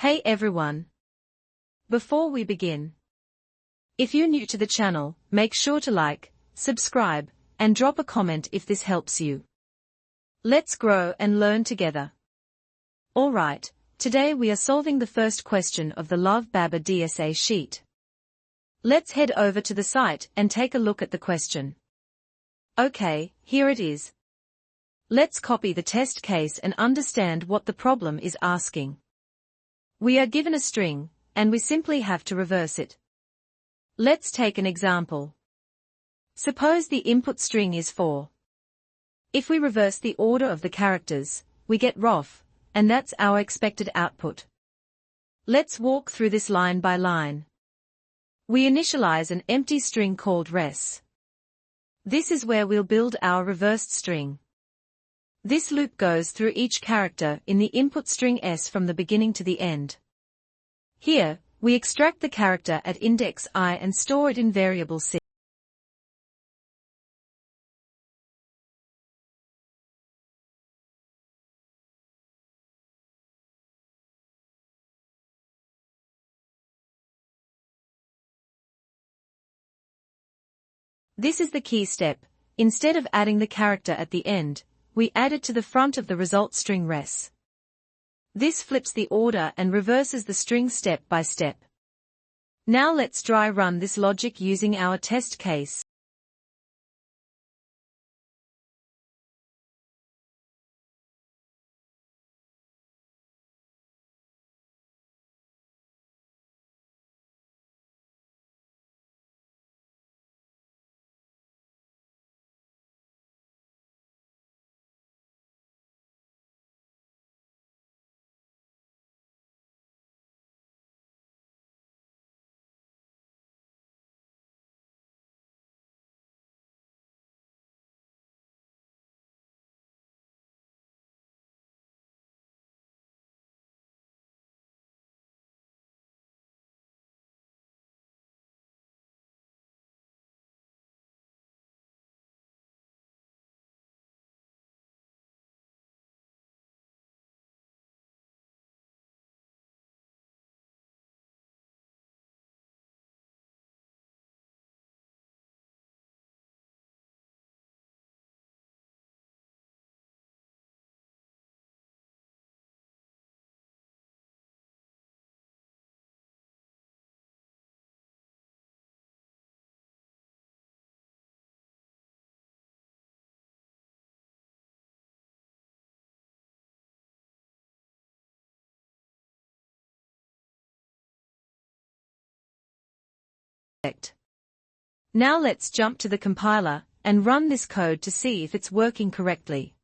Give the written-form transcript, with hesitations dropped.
Hey everyone! Before we begin, if you're new to the channel, make sure to like, subscribe, and drop a comment if this helps you. Let's grow and learn together. Alright, today we are solving the first question of the Love Babbar DSA sheet. Let's head over to the site and take a look at the question. Okay, here it is. Let's copy the test case and understand what the problem is asking. We are given a string, and we simply have to reverse it. Let's take an example. Suppose the input string is 4. If we reverse the order of the characters, we get ROF, and that's our expected output. Let's walk through this line by line. We initialize an empty string called res. This is where we'll build our reversed string. This loop goes through each character in the input string s from the beginning to the end. Here, we extract the character at index I and store it in variable c. This is the key step. Instead of adding the character at the end, we add it to the front of the result string res. This flips the order and reverses the string step by step. Now let's dry run this logic using our test case. Now let's jump to the compiler and run this code to see if it's working correctly.